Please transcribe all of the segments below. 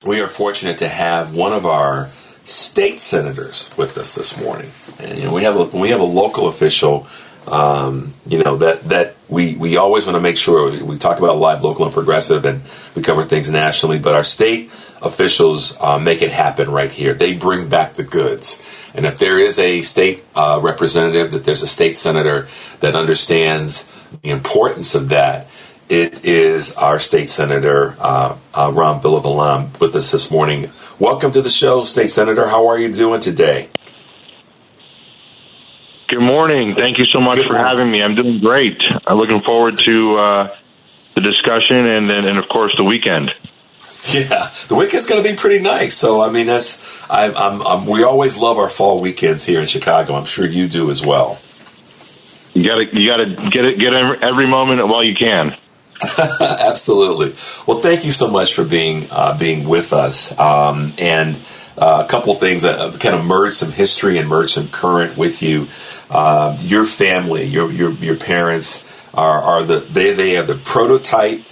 we are fortunate to have one of our state senators with us this morning. And when we have a local official, that we always want to make sure we talk about live, local, and progressive, and we cover things nationally. But our state officials make it happen right here. They bring back the goods. And if there is a state representative, that there's a state senator that understands the importance of that, it is our state senator, Ram Villivalam, with us this morning. Welcome to the show, State Senator. How are you doing today? Good morning. Thank you so much for having me. I'm doing great. I'm looking forward to the discussion and of course, the weekend. Yeah, the weekend's going to be pretty nice. So, I mean, we always love our fall weekends here in Chicago. I'm sure you do as well. You got to get every moment while you can. Absolutely. Well, thank you so much for being with us. And a couple of things that kind of merge some history and merge some current with you. Your family, your parents are the prototype,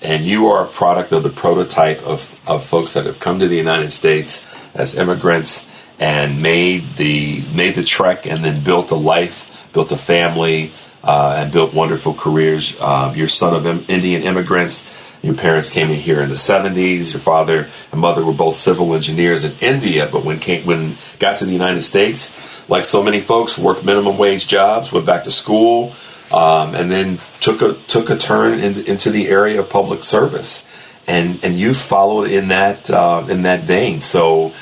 and you are a product of the prototype of folks that have come to the United States as immigrants and made the trek and then built a life, built a family, and built wonderful careers. You're son of Indian immigrants. Your parents came in here in the 70s. Your father and mother were both civil engineers in India, but when got to the United States, like so many folks, worked minimum wage jobs, went back to school, and then took a turn into the area of public service. And you followed in that vein. So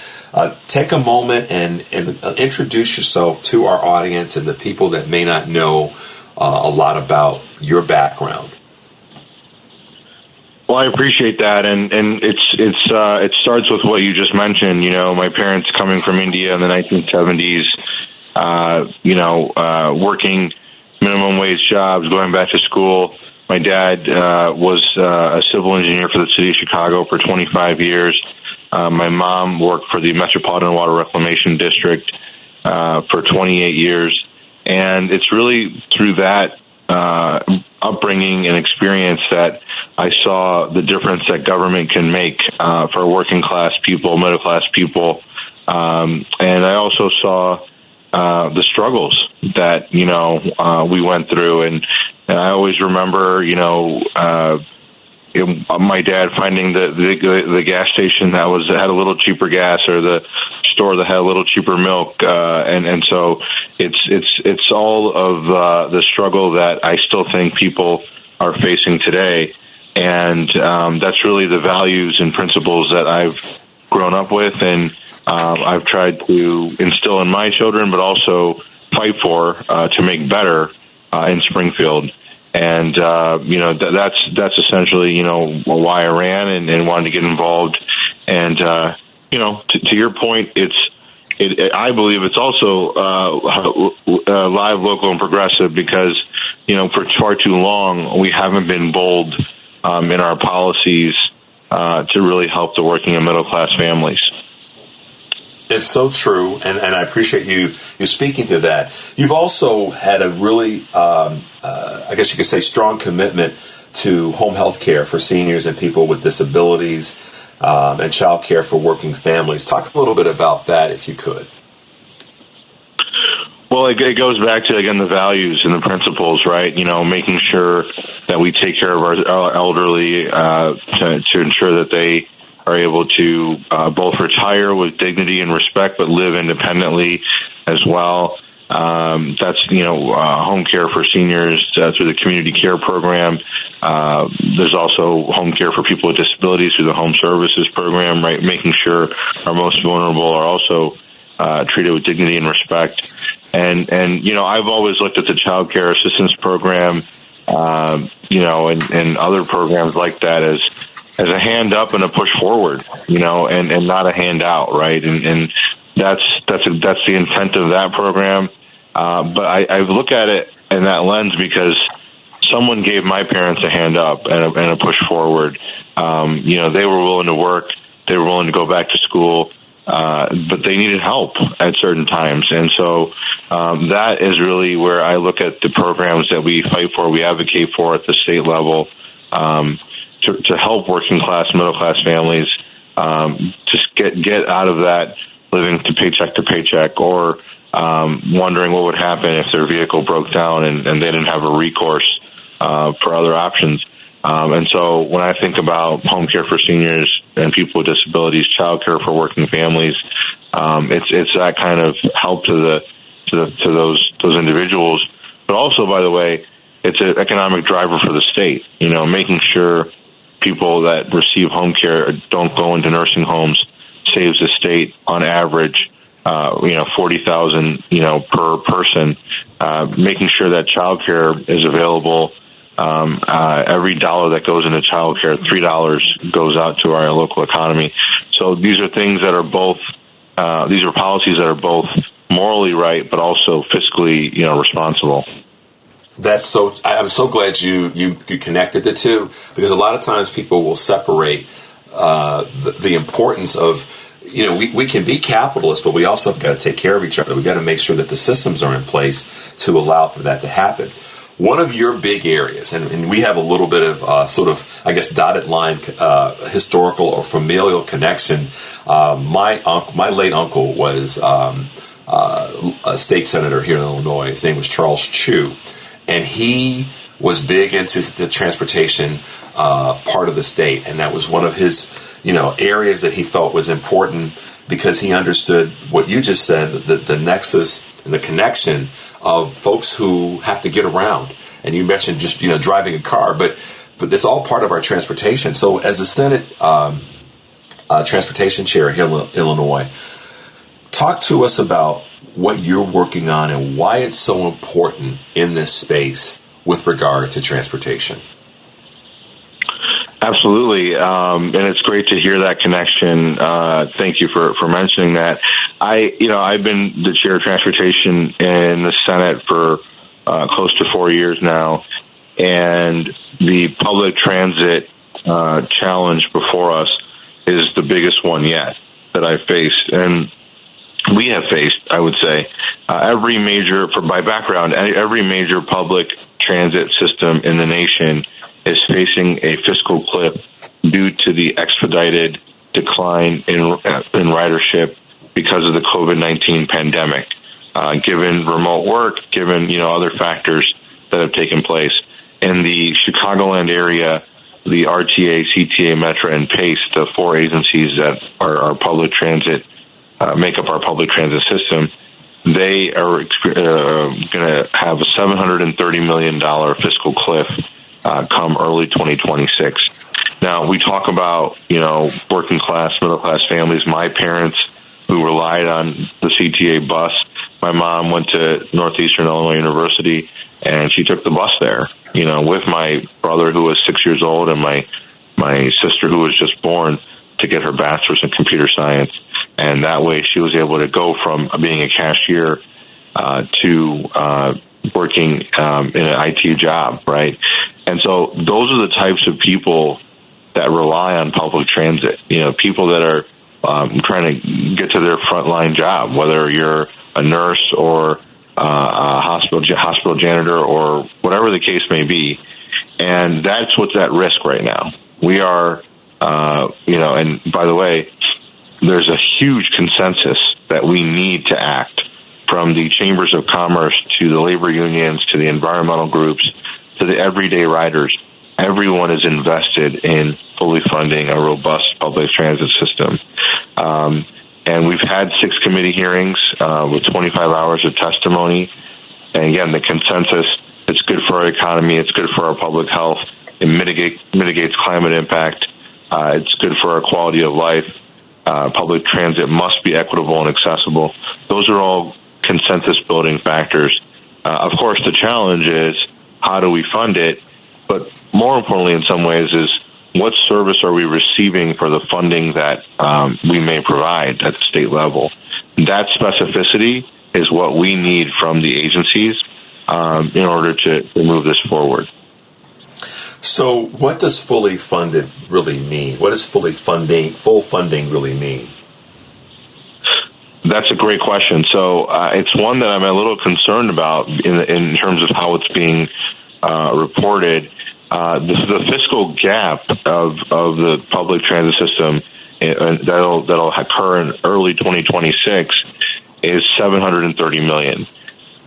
take a moment and introduce yourself to our audience and the people that may not know a lot about your background. Well, I appreciate that, and it starts with what you just mentioned. You know, my parents coming from India in the 1970s, working minimum wage jobs, going back to school. My dad was a civil engineer for the city of Chicago for 25 years. My mom worked for the Metropolitan Water Reclamation District for 28 years. And it's really through that upbringing and experience that I saw the difference that government can make for working class people, middle class people. And I also saw the struggles that, we went through. And I always remember, my dad finding the gas station that had a little cheaper gas, or the store that had a little cheaper milk, and so it's all of the struggle that I still think people are facing today, and that's really the values and principles that I've grown up with, and I've tried to instill in my children, but also fight for to make better in Springfield. And, that's essentially, why I ran and wanted to get involved. And, to your point, I believe it's also live, local, and progressive because, for far too long, we haven't been bold in our policies to really help the working and middle class families. It's so true, and I appreciate you speaking to that. You've also had a really, I guess you could say, strong commitment to home health care for seniors and people with disabilities, and child care for working families. Talk a little bit about that, if you could. Well, it goes back to, again, the values and the principles, right? Making sure that we take care of our elderly to ensure that they are able to both retire with dignity and respect, but live independently as well. That's, home care for seniors through the community care program. There's also home care for people with disabilities through the home services program, right? Making sure our most vulnerable are also treated with dignity and respect. And I've always looked at the child care assistance program, and other programs like that as a hand up and a push forward, and not a handout, right? And that's the intent of that program. But I look at it in that lens because someone gave my parents a hand up and a push forward. They were willing to work, they were willing to go back to school, but they needed help at certain times. And so that is really where I look at the programs that we fight for, we advocate for at the state level, to help working class, middle class families just get out of that living to paycheck, or wondering what would happen if their vehicle broke down and they didn't have a recourse for other options. And so when I think about home care for seniors and people with disabilities, child care for working families, it's that kind of help to those individuals. But also, by the way, it's an economic driver for the state. Making sure people that receive home care don't go into nursing homes saves the state on average, $40,000, per person. Making sure that child care is available. Every dollar that goes into child care, $3 goes out to our local economy. So these are things that are both, these are policies that are both morally right, but also fiscally, responsible. I'm so glad you connected the two, because a lot of times people will separate the importance of, we can be capitalists, but we also have got to take care of each other. We've got to make sure that the systems are in place to allow for that to happen. One of your big areas, and we have a little bit of dotted line historical or familial connection. My late uncle was a state senator here in Illinois. His name was Charles Chu, and he was big into the transportation part of the state, and that was one of his areas that he felt was important, because he understood what you just said, the nexus and the connection of folks who have to get around. And you mentioned just driving a car, but it's all part of our transportation. So as a Senate transportation chair here in Illinois, talk to us about what you're working on and why it's so important in this space with regard to transportation. Absolutely, and it's great to hear that connection. Thank you for mentioning that. I've been the chair of transportation in the Senate for close to 4 years now, and the public transit challenge before us is the biggest one yet that I've faced, and we have faced, I would say, every major public transit system in the nation is facing a fiscal cliff due to the expedited decline in ridership because of the COVID-19 pandemic, given remote work, given other factors that have taken place. In the Chicagoland area, the RTA, CTA, Metra, and PACE, the four agencies that are our public transit, make up our public transit system, they are going to have a $730 million fiscal cliff come early 2026. Now, we talk about, working class, middle class families. My parents, who relied on the CTA bus, my mom went to Northeastern Illinois University, and she took the bus there, with my brother, who was 6 years old, and my sister, who was just born, to get her bachelor's in computer science. And that way she was able to go from being a cashier to working in an IT job, right? And so those are the types of people that rely on public transit, people that are trying to get to their frontline job, whether you're a nurse or a hospital janitor or whatever the case may be. And that's what's at risk right now. We are, and by the way, there's a huge consensus that we need to act, from the chambers of commerce to the labor unions to the environmental groups to the everyday riders. Everyone is invested in fully funding a robust public transit system. And we've had 6 committee hearings with 25 hours of testimony. And again, the consensus, it's good for our economy, it's good for our public health, it mitigates climate impact, it's good for our quality of life. Public transit must be equitable and accessible. Those are all consensus-building factors. Of course, the challenge is, how do we fund it? But more importantly, in some ways, is what service are we receiving for the funding that we may provide at the state level? That specificity is what we need from the agencies in order to move this forward. So what does fully funded really mean? What does full funding really mean? That's a great question. So it's one that I'm a little concerned about in terms of how it's being reported. The fiscal gap of the public transit system that'll occur in early 2026 is $730 million.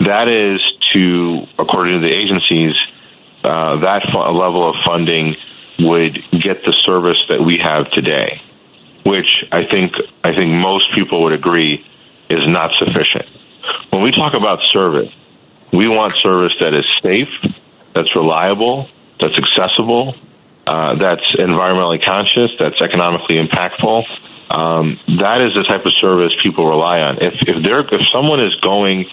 That is according to the agencies, that level of funding would get the service that we have today, which I think most people would agree is not sufficient. When we talk about service, we want service that is safe, that's reliable, that's accessible, that's environmentally conscious, that's economically impactful. That is the type of service people rely on. If someone is going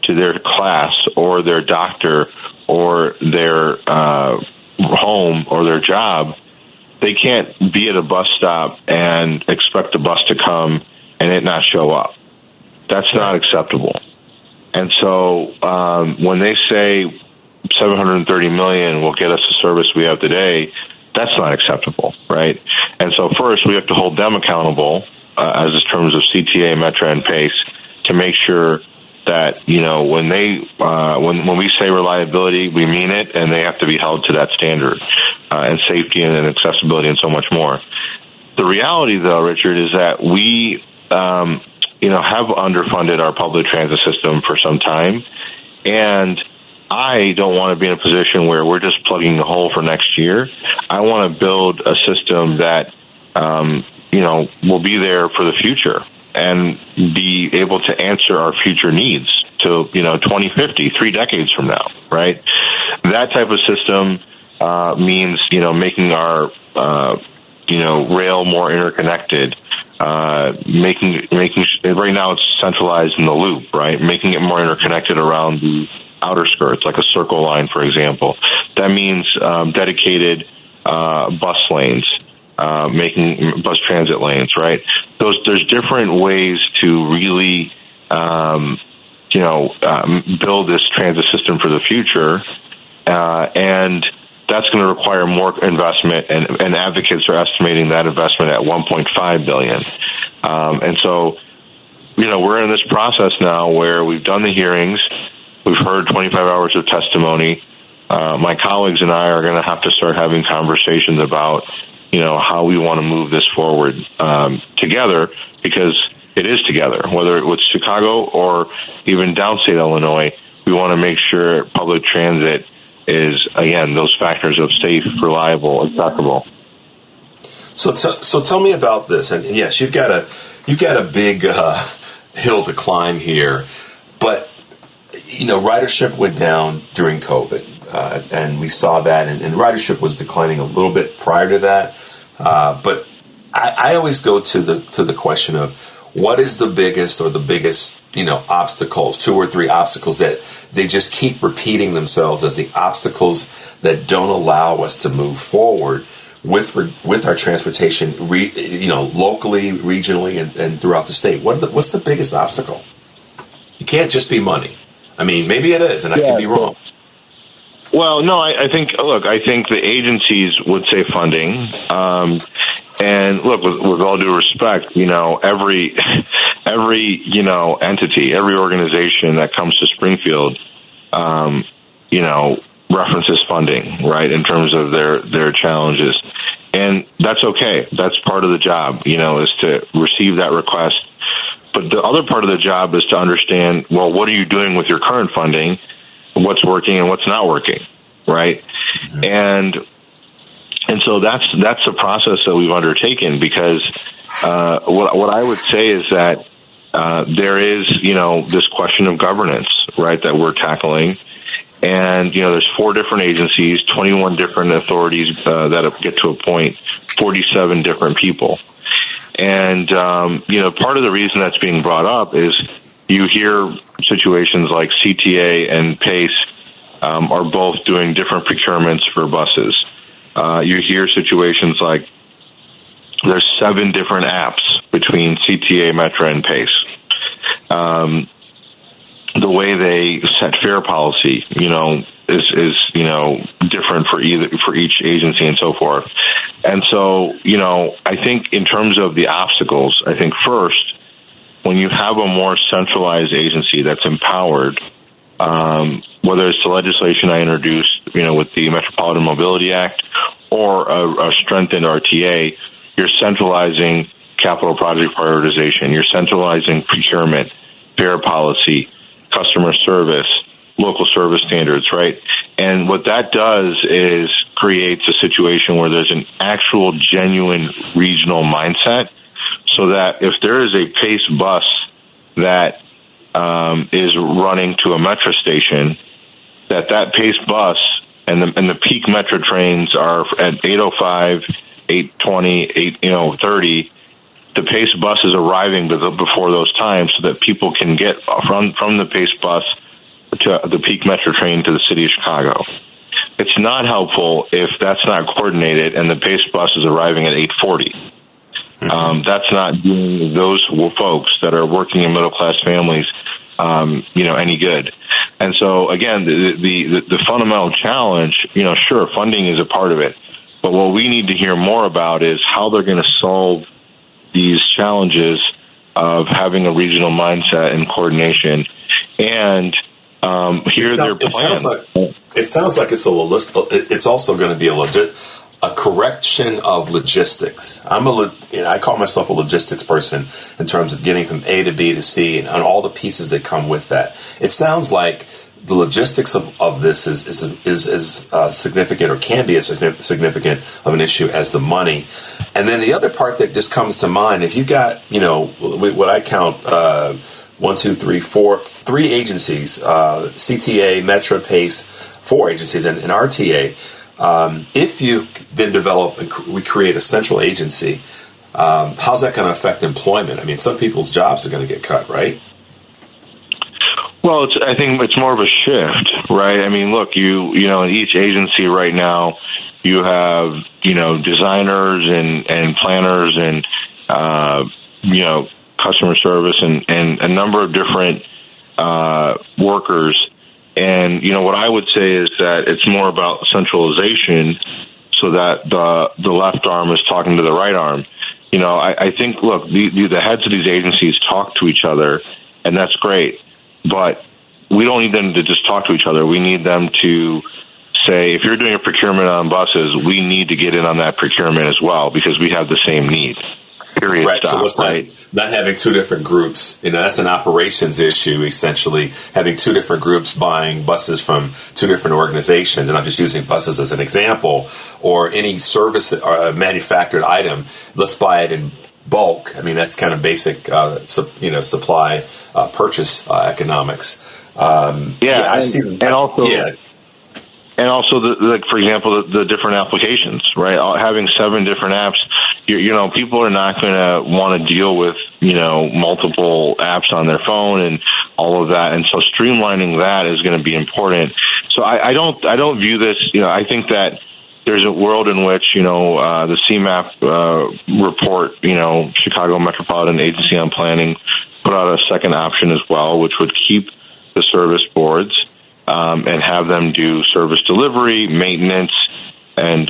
to their class or their doctor or their home or their job, they can't be at a bus stop and expect the bus to come and it not show up. That's not acceptable. And so when they say $730 million will get us the service we have today, that's not acceptable, right? And so first we have to hold them accountable as in terms of CTA, Metra, and PACE to make sure that, when we say reliability, we mean it, and they have to be held to that standard, and safety and accessibility and so much more. The reality, though, Richard, is that we, have underfunded our public transit system for some time, and I don't want to be in a position where we're just plugging the hole for next year. I want to build a system that, will be there for the future and be able to answer our future needs to, 2050, 3 decades from now, right? That type of system means, making our, rail more interconnected, making right now it's centralized in the loop, right? Making it more interconnected around the outer skirts, like a circle line, for example. That means dedicated bus lanes, making bus transit lanes, right? There's different ways to really, build this transit system for the future, and that's going to require more investment, and advocates are estimating that investment at $1.5 billion. And so, we're in this process now where we've done the hearings, we've heard 25 hours of testimony. My colleagues and I are going to have to start having conversations about, how we want to move this forward together, because it is together. Whether it was Chicago or even downstate Illinois, we want to make sure public transit is, again, those factors of safe, reliable, accessible. So tell me about this. And yes, you've got a big hill to climb here, but ridership went down during COVID, and we saw that, and ridership was declining a little bit prior to that. But I always go to the question of what is the biggest obstacles, 2 or 3 obstacles that they just keep repeating themselves as the obstacles that don't allow us to move forward with our transportation, locally, regionally, and throughout the state. What's the biggest obstacle? It can't just be money. I mean, maybe it is, and I could be wrong. Well, no, I think the agencies would say funding. And look, with all due respect, every entity, every organization that comes to Springfield, references funding, right, in terms of their challenges. And that's okay. That's part of the job, is to receive that request. But the other part of the job is to understand, well, what are you doing with your current funding? What's working and what's not working, right? Mm-hmm. And so that's a process that we've undertaken, because what I would say is that there is, this question of governance, right, that we're tackling. And, there's 4 different agencies, 21 different authorities that get to appoint 47 different people. And, part of the reason that's being brought up is you hear situations like CTA and PACE are both doing different procurements for buses. You hear situations like there's 7 different apps between CTA, Metra, and PACE. The way they set fare policy, is different for each agency and so forth. And so, I think in terms of the obstacles, I think first, when you have a more centralized agency that's empowered, whether it's the legislation I introduced, with the Metropolitan Mobility Act or a strengthened RTA, you're centralizing capital project prioritization. You're centralizing procurement, fare policy, customer service, local service standards, right? And what that does is creates a situation where there's an actual genuine regional mindset, so that if there is a PACE bus that is running to a metro station, that PACE bus and the peak metro trains are at 8:05, 8:20, 8:30. The PACE bus is arriving before those times, so that people can get from the PACE bus to the peak metro train to the city of Chicago. It's not helpful if that's not coordinated and the PACE bus is arriving at 8:40. That's not doing those folks that are working in middle class families, any good. And so again, the fundamental challenge, sure, funding is a part of it, but what we need to hear more about is how they're going to solve these challenges of having a regional mindset and coordination. And here their plans. It sounds like it's also going to be a correction of logistics. I call myself a logistics person in terms of getting from A to B to C and all the pieces that come with that. It sounds like the logistics of this is significant, or can be as significant of an issue as the money. And then the other part that just comes to mind, if you've got, what I count, 1, 2, 3, 4, 3 agencies, CTA, Metro, PACE, 4 agencies, and RTA. If you then develop and we create a central agency, how's that going to affect employment? I mean, some people's jobs are going to get cut, right? Well, I think it's more of a shift, right? I mean, look, in each agency right now, you have, designers and planners and, customer service and a number of different workers. And, what I would say is that it's more about centralization, so that the left arm is talking to the right arm. I think, look, the heads of these agencies talk to each other, and that's great. But we don't need them to just talk to each other. We need them to say, if you're doing a procurement on buses, we need to get in on that procurement as well, because we have the same need. Period. Right. Stop, so it's right? Not having two different groups. That's an operations issue, essentially, having two different groups buying buses from two different organizations. And I'm just using buses as an example, or any service or manufactured item. Let's buy it in bulk. I mean, that's kind of basic, supply purchase economics. I see. And also, and also, for example, the different applications, right? Having 7 different apps, people are not going to want to deal with, multiple apps on their phone and all of that. And so streamlining that is going to be important. So I don't view this, I think that there's a world in which, the CMAP report, Chicago Metropolitan Agency on Planning, put out a second option as well, which would keep the service boards and have them do service delivery, maintenance, and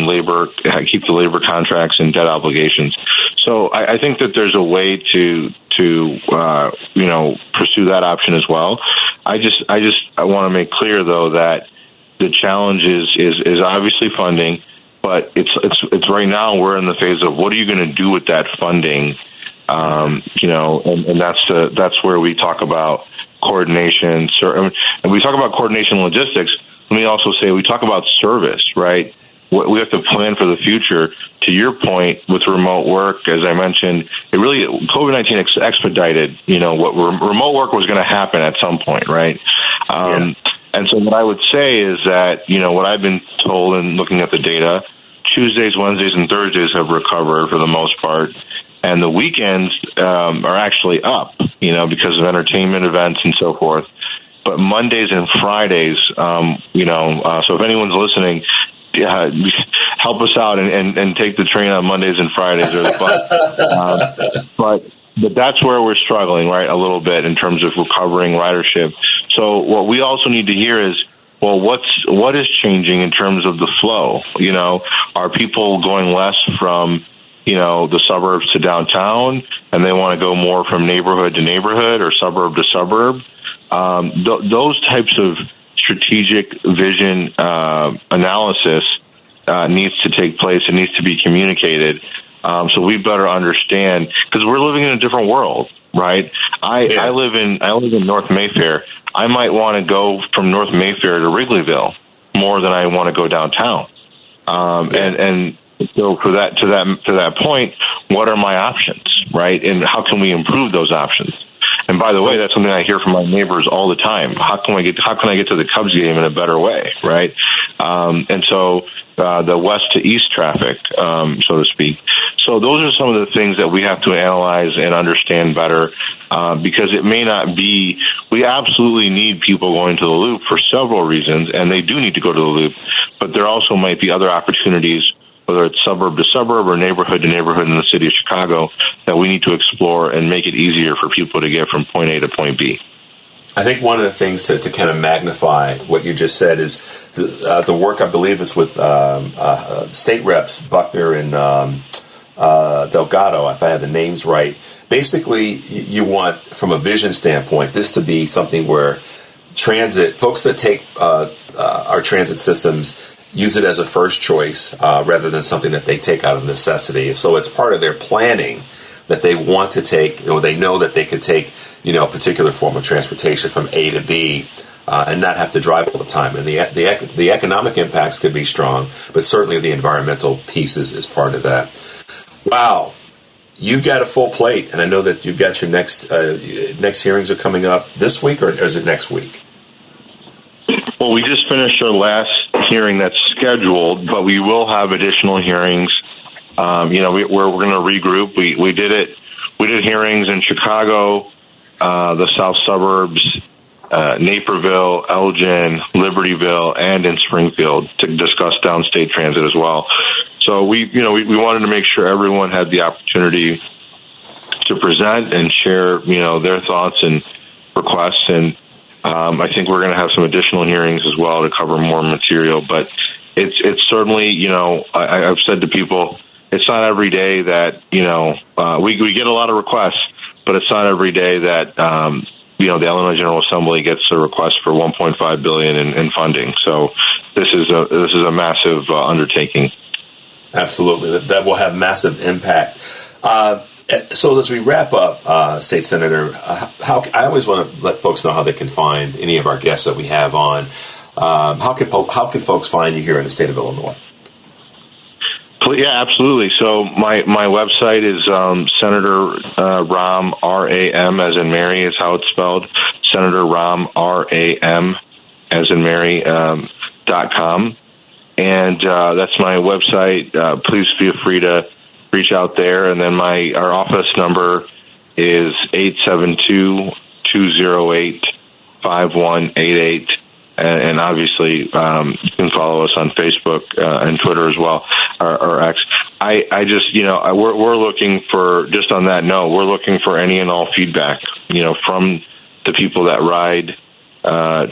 labor, keep the labor contracts and debt obligations. So I think that there's a way to pursue that option as well. I want to make clear though that the challenge is obviously funding, but it's right now we're in the phase of what are you going to do with that funding, and that's where we talk about coordination, and we talk about coordination logistics. Let me also say we talk about service, right? We have to plan for the future. To your point, with remote work, as I mentioned, COVID-19 expedited, what remote work was going to happen at some point, right? And so what I would say is that, what I've been told and looking at the data, Tuesdays, Wednesdays, and Thursdays have recovered for the most part. And the weekends are actually up, because of entertainment events and so forth. But Mondays and Fridays, so if anyone's listening, help us out and take the train on Mondays and Fridays or the bus. But that's where we're struggling, right, a little bit in terms of recovering ridership. So what we also need to hear is, well, what is changing in terms of the flow? Are people going less from the suburbs to downtown, and they want to go more from neighborhood to neighborhood or suburb to suburb? Those types of strategic vision analysis needs to take place and needs to be communicated. So we better understand, because we're living in a different world, right? I live in North Mayfair. I might want to go from North Mayfair to Wrigleyville more than I want to go downtown. And so to that point, what are my options, right? And how can we improve those options? And by the way, that's something I hear from my neighbors all the time. How can I get to the Cubs game in a better way, right? And so the west to east traffic, so to speak. So those are some of the things that we have to analyze and understand better, because it may not be. We absolutely need people going to the Loop for several reasons, and they do need to go to the Loop. But there also might be other opportunities, whether it's suburb to suburb or neighborhood to neighborhood in the city of Chicago, that we need to explore and make it easier for people to get from point A to point B. I think one of the things to kind of magnify what you just said is the work, I believe it's with state reps Buckner and Delgado, if I had the names right. Basically, you want, from a vision standpoint, this to be something where transit, folks that take our transit systems, use it as a first choice rather than something that they take out of necessity. So it's part of their planning that they want to take, or they know that they could take, a particular form of transportation from A to B and not have to drive all the time. And the economic impacts could be strong, but certainly the environmental piece is part of that. Wow. You've got a full plate, and I know that you've got your next hearings are coming up this week, or is it next week? Well, we just finished our last hearing that's scheduled, but we will have additional hearings. We're going to regroup. We did hearings in Chicago, the south suburbs, Naperville, Elgin, Libertyville, and in Springfield to discuss downstate transit as well. So we wanted to make sure everyone had the opportunity to present and share, their thoughts and requests. And I think we're going to have some additional hearings as well to cover more material. But it's certainly, I've said to people, it's not every day that, we get a lot of requests, but it's not every day that, the Illinois General Assembly gets a request for $1.5 billion in funding. So this is a massive undertaking. Absolutely. That will have massive impact. So as we wrap up, State Senator, I always want to let folks know how they can find any of our guests that we have on. How can folks find you here in the state of Illinois? Yeah, absolutely. So my website is Senator Ram, R-A-M, as in Mary is how it's spelled, Senator Ram, R-A-M, as in Mary, .com. And that's my website. Please feel free to reach out there. And then our office number is 872-208-5188. And obviously, you can follow us on Facebook and Twitter as well, or X. I just, we're looking for, just on that note, we're looking for any and all feedback, from the people that ride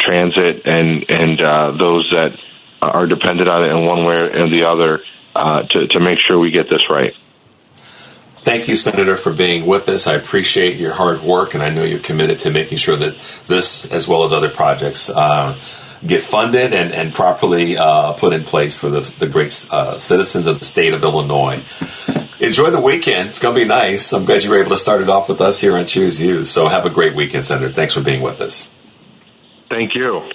transit and those that are dependent on it in one way or the other, to make sure we get this right. Thank you, Senator, for being with us. I appreciate your hard work, and I know you're committed to making sure that this, as well as other projects, get funded and properly put in place for the great citizens of the state of Illinois. Enjoy the weekend. It's going to be nice. I'm glad you were able to start it off with us here on Choose You. So have a great weekend, Senator. Thanks for being with us. Thank you.